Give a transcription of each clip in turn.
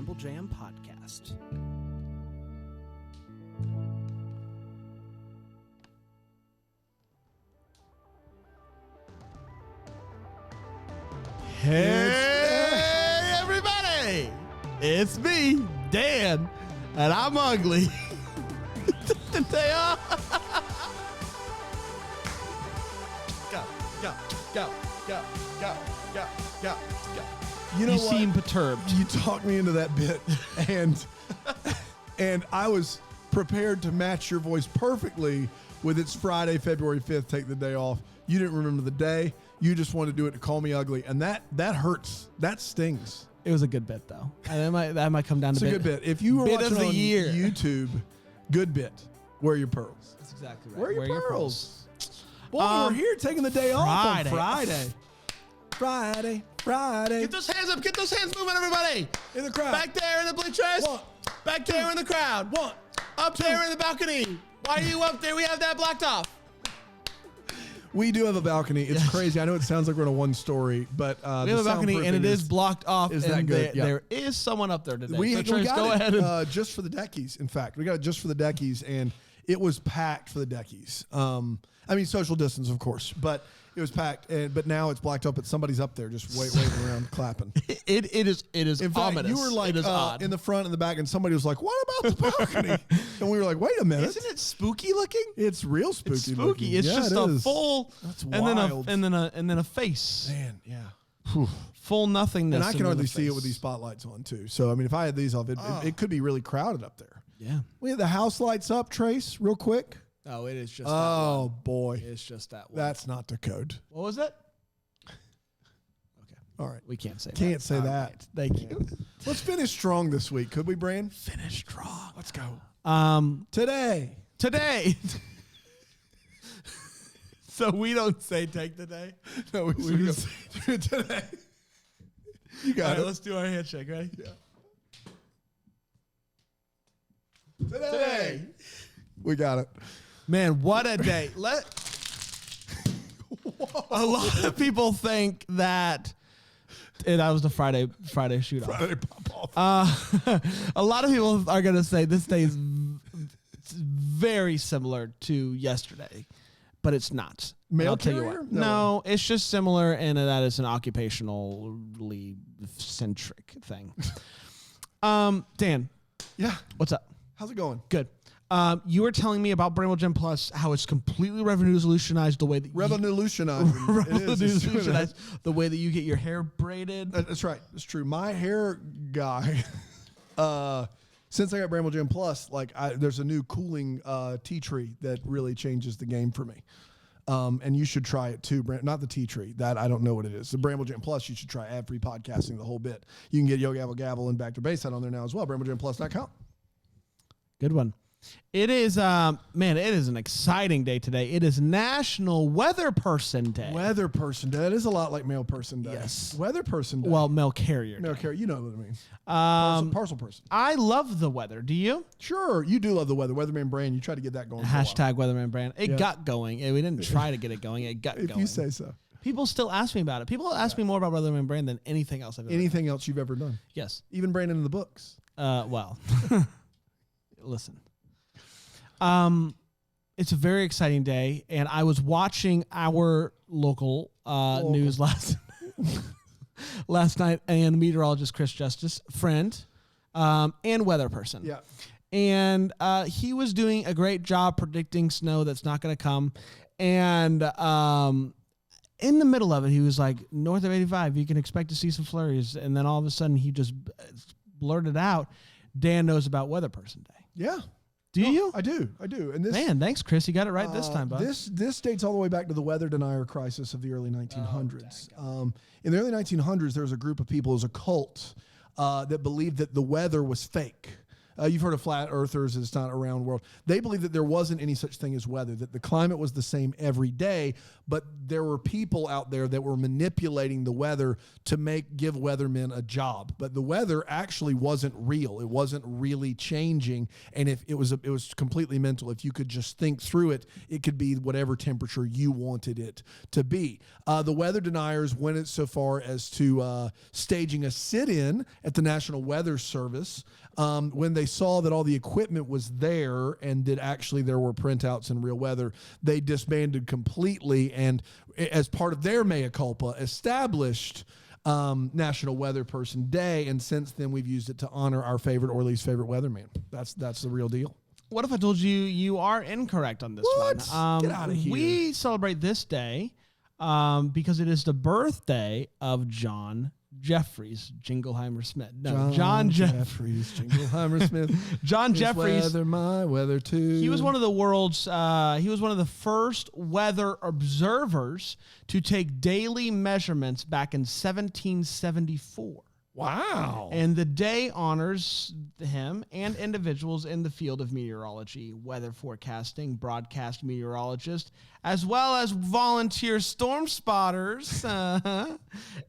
Bramble Jam podcast. Hey, everybody! It's me, Dan, and I'm ugly. Today, go. You know You what? seem perturbed. You talked me into that bit, and I was prepared to match your voice perfectly with it's Friday, February 5th, take the day off. You didn't remember the day. You just wanted to do it to call me ugly, and that hurts. That stings. It was a good bit, though. And that might come down It's to a good bit. If you were bit watching of the on year. YouTube, good bit. Where are your pearls? That's exactly right. Where are your pearls? Boy, Um, we're here taking the day off on Friday. Friday. Get those hands up. Get those hands moving, everybody. In the crowd. Back there in the bleachers. One, Back there in the crowd. One. Up there in the balcony. Why are you up there? We have that blocked off. We do have a balcony. It's crazy. I know it sounds like we're in a one story, but We have a balcony and it is blocked off. is that and good? Yeah. There is someone up there today. We So Trace, got go it ahead and just for the deckies. In fact, we got it just for the deckies, and it was packed for the deckies. I mean, social distance, of course, but it was packed. But now it's blocked up. But somebody's up there just waving around, clapping. it is In fact, ominous. you were like it is odd. in the front and the back, and somebody was like, "What about the balcony?" And we were like, "Wait a minute, Isn't it spooky looking? it's real spooky. It's spooky. looking." It's Yeah, just it a is. full That's and wild. then a face. Man, yeah. Full nothingness. And I can then hardly a see it face. with these spotlights on too. So I mean, if I had these off, it could be really crowded up there. Yeah. We have the house lights up, Trace, real quick. Oh, it is just Oh boy, It's just that one. that's not the code. What was it? All right, We can't say that. can't say All that. right. Thank you. Let's finish strong this week, could we, Brand? Finish strong. Let's go Today. So we don't say take the day. No, we just do it today. You All got right, it. let's do our handshake, right? Yeah. Today. We got it. Man, what a day. A lot of people think that that was the Friday shoot off. Friday pop off. A lot of people are going to say this day is very similar to yesterday, but it's not. And Mail I'll tell you carrier? what. No. No, it's just similar in that it's an occupationally centric thing. Dan, Yeah. what's up? How's it going? Good. You were telling me about Bramble Gym Plus, how it's completely revolutionized the way that Revolutionizing. It is. It's doing that. revolutionized the way that you get your hair braided. That's right. It's true. My hair guy, since I got Bramble Gym Plus, there's a new cooling tea tree that really changes the game for me. And you should try it too. Not the tea tree. That I don't know what it is. The Bramble Gym Plus, you should try ad-free podcasting, the whole bit. You can get Yo Gabble Gabble and Back to Basehead on there now as well. BrambleGymPlus.com. Good one. It is, man, it is an exciting day today. It is National Weather Person Day. Weather Person Day. That is a lot like Mail Person Day. Yes. Weather Person Day. Well, mail carrier Mail day. carrier. You know what I mean. Parcel person. I love the weather. Do you? Sure. You do love the weather. Weatherman Brand. You try to get that going. for a while. Hashtag Weatherman Brand. It Yeah. got going. We didn't try to get it going. It got If going. you say so. People still ask me about it. People ask me more about Weatherman Brand than anything else I've ever done. Anything else you've ever done? Yes. Even Brandon in the books. Well, listen. It's a very exciting day, and I was watching our local news last night, and meteorologist Chris Justice, friend, and weather person. Yeah. And he was doing a great job predicting snow that's not going to come. And in the middle of it, he was like, north of 85, you can expect to see some flurries. And then all of a sudden, he just blurted out, Dan knows about Weather Person Day. Yeah. Do you? I do. And this Man, thanks, Chris. You got it right this time, bud. This dates all the way back to the weather denier crisis of the early 1900s. In the early 1900s, there was a group of people, it was a cult, that believed that the weather was fake. You've heard of flat earthers. It's not a round world. They believe that there wasn't any such thing as weather, that the climate was the same every day, but there were people out there that were manipulating the weather to give weathermen a job. But the weather actually wasn't real. It wasn't really changing. And if it was completely mental. If you could just think through it, it could be whatever temperature you wanted it to be. The weather deniers went so far as to staging a sit-in at the National Weather Service when they saw that all the equipment was there and that actually there were printouts in real weather. They disbanded completely, and as part of their mea culpa, established National Weather Person Day, and since then we've used it to honor our favorite or least favorite weatherman. That's the real deal. What if I told you are incorrect on this What? one? Get out of here. We celebrate this day because it is the birthday of John Jeffries Jingleheimer Smith. No, John Jeffries Jingleheimer Smith. John His Jeffries. weather, my weather too. He was one of the world's. He was one of the first weather observers to take daily measurements back in 1774. Wow. And the day honors him and individuals in the field of meteorology, weather forecasting, broadcast meteorologists, as well as volunteer storm spotters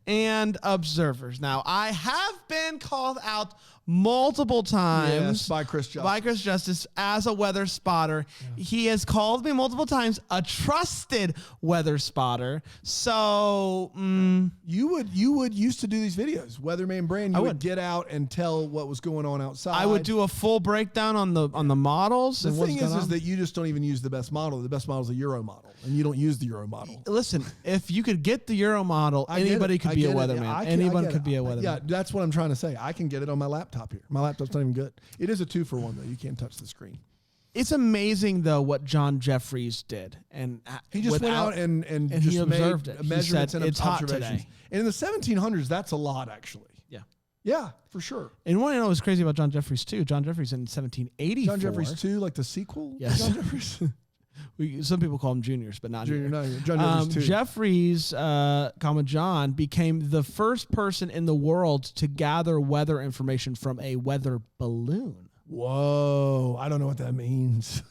and observers. Now, I have been called out multiple times by Chris Justice. As a weather spotter. Yeah. He has called me multiple times a trusted weather spotter. So you would used to do these videos, Weatherman Brand. You would get out and tell what was going on outside. I would do a full breakdown on the models. The thing is that you just don't even use the best model. The best model is a Euro model, and you don't use the Euro model. Listen, if you could get the Euro model, anybody could be a weatherman. Anyone could be a weatherman. Yeah, that's what I'm trying to say. I can get it on my laptop here. My laptop's not even good. It is a 2-for-1 though. You can't touch the screen. It's amazing though what John Jeffries did, and he just went out and just he observed it. Measurements and it's observations. Hot today. And in the 1700s, that's a lot actually. Yeah, for sure. And one I know was crazy about John Jeffries too. John Jeffries in 1784. John Jeffries 2, like the sequel. Yes. John Jeffries. Some people call him juniors, but not Junior. here. No, John Jeffries 2. Jeffries, John, became the first person in the world to gather weather information from a weather balloon. Whoa, I don't know what that means.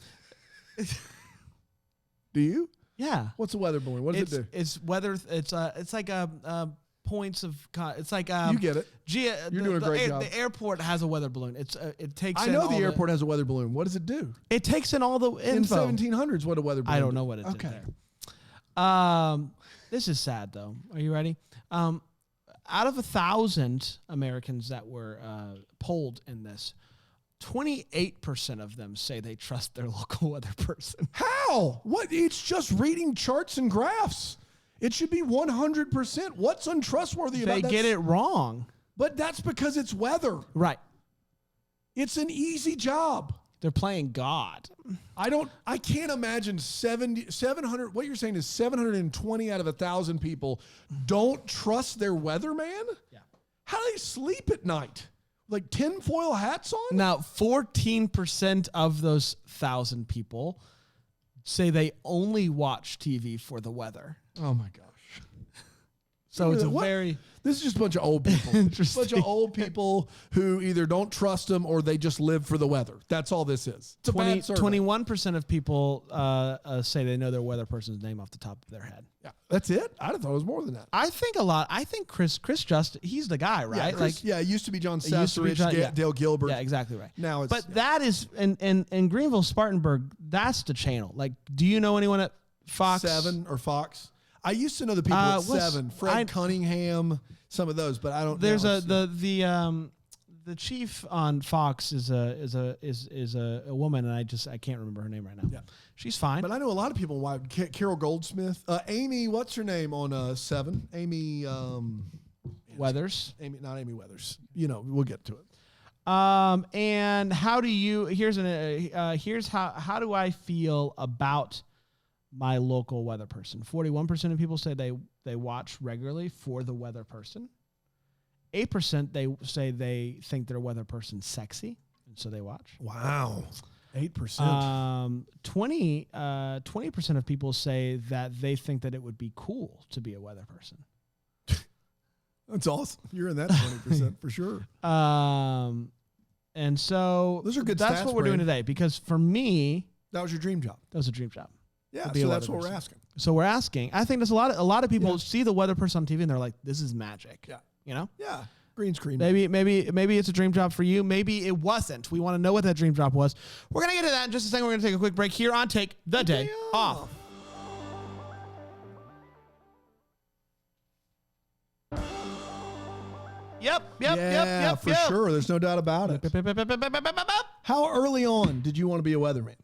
Do you? Yeah. What's a weather balloon? What does it do? It's weather. It's like a points of. It's like you get it. You're doing a great job. The airport has a weather balloon. It takes. I know the airport has a weather balloon. What does it do? It takes in all the info. In 1700s, what a weather balloon. I don't know what it did there. This is sad though. Are you ready? Out of 1,000 Americans that were polled in this, 28% of them say they trust their local weather person. How? What? It's just reading charts and graphs. It should be 100%. What's untrustworthy about that? They get it wrong. But that's because it's weather. Right. It's an easy job. They're playing God. I can't imagine 700. What you're saying is 720 out of 1,000 people don't trust their weatherman? Yeah. How do they sleep at night? Like tinfoil hats on? Now, 14% of those 1,000 people say they only watch TV for the weather. Oh my gosh. So it's very... This is just a bunch of old people. Interesting. A bunch of old people who either don't trust them or they just live for the weather. That's all this is. It's 21% of people say they know their weather person's name off the top of their head. Yeah, that's it? I'd have thought it was more than that. I think a lot. I think Chris Justice, he's the guy, right? Yeah, it used to be John Sasserich, Dale Gilbert. Yeah, exactly right. Now it's... But that is, in Greenville, Spartanburg, that's the channel. Like, do you know anyone at Fox? 7 or Fox? I used to know the people at 7. Fred Cunningham, some of those, but I don't. There's the chief on Fox is a woman, and I can't remember her name right now. Yeah, she's fine. But I know a lot of people. Why Carol Goldsmith, Amy, what's her name on 7? Amy Weathers. Not Amy Weathers. You know, we'll get to it. And how do you? Here's how do I feel about my local weather person? 41% of people say they watch regularly for the weather person. 8% they say they think their weather person's sexy, and so they watch. Wow, 8%. 20% of people say that they think that it would be cool to be a weather person. That's awesome. You're in that 20% for sure. And so Those are good that's stats, what we're doing Brandon. today, because for me, That was your dream job. that was a dream job. Yeah, To be so a that's weather what we're person. asking. So we're asking. I think there's a lot of people Yeah. see the weather person on TV and they're like, this is magic. Yeah. You know? Yeah, green screen. Maybe it's a dream job for you. Maybe it wasn't. We want to know what that dream job was. We're going to get to that in just a second. We're going to take a quick break here on Take the Day Off. Yep. Yeah, for sure. There's no doubt about it. How early on did you want to be a weatherman?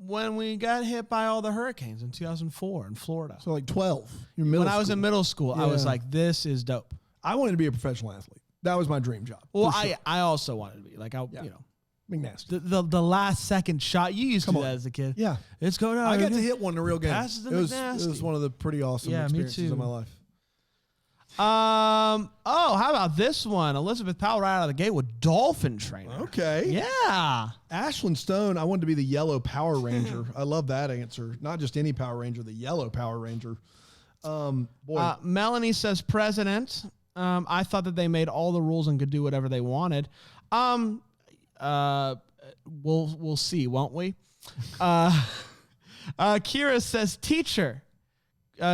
When we got hit by all the hurricanes in 2004 in Florida. So like 12. You're middle When I was in school. middle school, I was Yeah. like, this is dope. I wanted to be a professional athlete. That was my dream job. Well, for sure. I also wanted to be like, Yeah. you know, McNasty. the last second shot. You used to Come do on. that as a kid. Yeah. It's going on. I got to hit one in a real game. Passes to It was McNasty. one of the pretty awesome Yeah, me experiences too. of my life. Oh, how about this one? Elizabeth Powell right out of the gate with dolphin trainer. Okay. Yeah. Ashlyn Stone, I wanted to be the yellow Power Ranger. I love that answer. Not just any Power Ranger, the yellow Power Ranger. Boy, Melanie says president. I thought that they made all the rules and could do whatever they wanted. We'll see, won't we? Kira says teacher.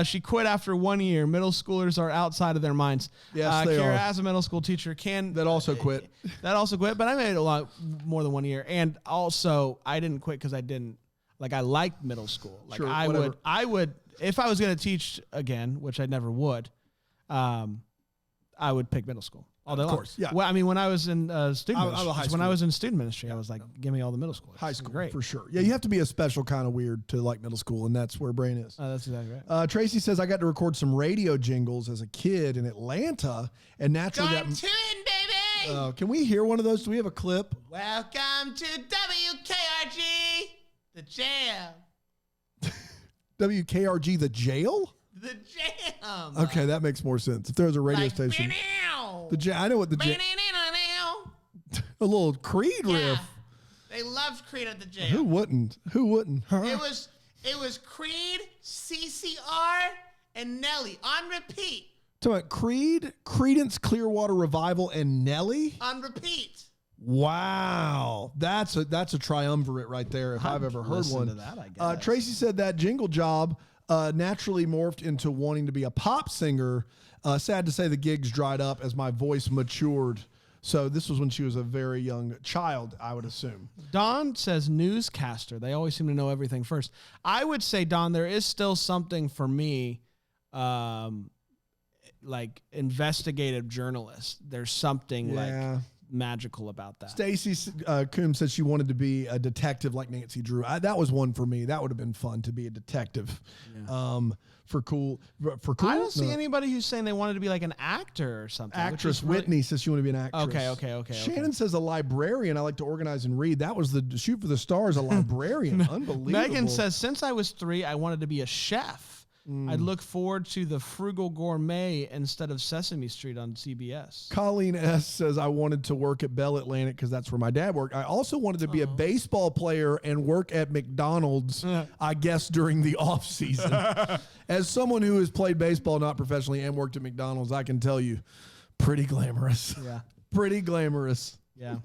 She quit after 1 year. Middle schoolers are outside of their minds. Yes, they Kira, are. as a middle school teacher, that also quit. That also quit, but I made it a lot more than 1 year. And also, I didn't quit because I didn't like. I liked middle school. Like Sure, I whatever. would, if I was going to teach again, which I never would. I would pick middle school. All day long. course, yeah. Well, I mean, when I was in student I was ministry, high when I school. was in student ministry, I was like, give me all the middle school. High school, great. for sure. Yeah, you have to be a special kind of weird to like middle school, and that's where Brain is. That's exactly right. Tracy says, I got to record some radio jingles as a kid in Atlanta, and naturally Going to it, baby. can we hear one of those? Do we have a clip? Welcome to WKRG, the jam. WKRG, the jail? The jam. Okay, that makes more sense. If there was a radio station. I know what the jail. A little Creed riff. They loved Creed at the jam. Who wouldn't? Who wouldn't? Huh? It was Creed, CCR, and Nelly on repeat. Talking about Creed, Creedence Clearwater Revival, and Nelly. On repeat. Wow, that's a triumvirate right there. If I've ever heard listen one. to that, I guess. Tracy said that jingle job naturally morphed into wanting to be a pop singer. Sad to say, the gigs dried up as my voice matured. So this was when she was a very young child, I would assume. Don says newscaster. They always seem to know everything first. I would say, Don, there is still something for me, like investigative journalist. There's something like magical about that. Stacy Coombs said she wanted to be a detective like Nancy Drew. That was one for me. That would have been fun to be a detective. For cool. I don't see anybody who's saying they wanted to be like an actor or something. which Actress is really- Whitney says she wanted to be an actress. Okay. Shannon says a librarian. I like to organize and read. That was the Shoot for the Stars, a librarian. Unbelievable. Megan says, since I was 3, I wanted to be a chef. I'd look forward to the Frugal Gourmet instead of Sesame Street on CBS. Colleen S. says, I wanted to work at Bell Atlantic because that's where my dad worked. I also wanted to be a baseball player and work at McDonald's, I guess, during the off season. As someone who has played baseball, not professionally, and worked at McDonald's, I can tell you, pretty glamorous. Yeah. Pretty glamorous. Yeah.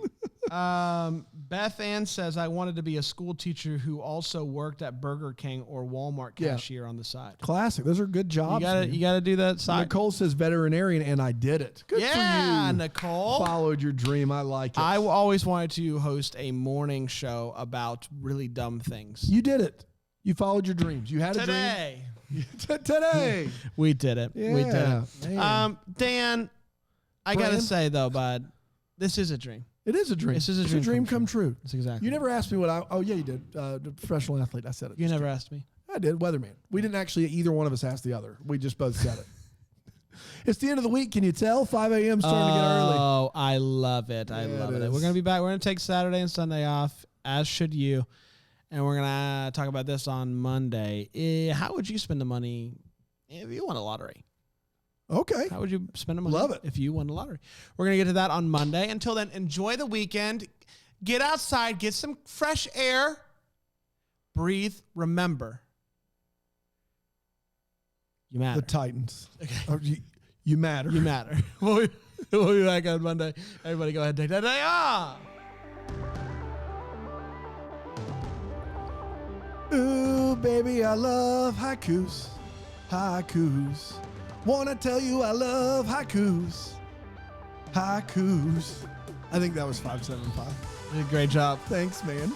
Beth Ann says, I wanted to be a school teacher who also worked at Burger King or Walmart cashier on the side. Classic. Those are good jobs. You gotta do that side. Nicole says veterinarian, and I did it. Good for you. Nicole. Followed your dream. I like it. I always wanted to host a morning show about really dumb things. You did it. You followed your dreams. You had a Today. dream. Today. We did it. Yeah, We did it. man. Dan, I Brian? gotta say though, bud, this is a dream. It is a dream. This is a It's dream come true. That's exactly. You never asked me what I. Oh yeah, you did. Professional athlete. I said it. You never asked me. I did. Weatherman. We didn't actually. Either one of us asked the other. We just both said it. It's the end of the week. Can you tell? 5 a.m. starting to get early. Oh, I love it. I Yeah, love it it. is. We're gonna be back. We're gonna take Saturday and Sunday off, as should you, and we're gonna talk about this on Monday. How would you spend the money if you won a lottery? Okay. How would you spend the money? Love it. If you won the lottery. We're going to get to that on Monday. Until then, enjoy the weekend. Get outside. Get some fresh air. Breathe. Remember. You matter. The Titans. Okay. You matter. You matter. We'll We'll be back on Monday. Everybody go ahead and take that day off. Ooh, baby, I love haikus. Haikus. Wanna tell you I love haikus. Haikus. I think that was 575. Great job. Thanks, man.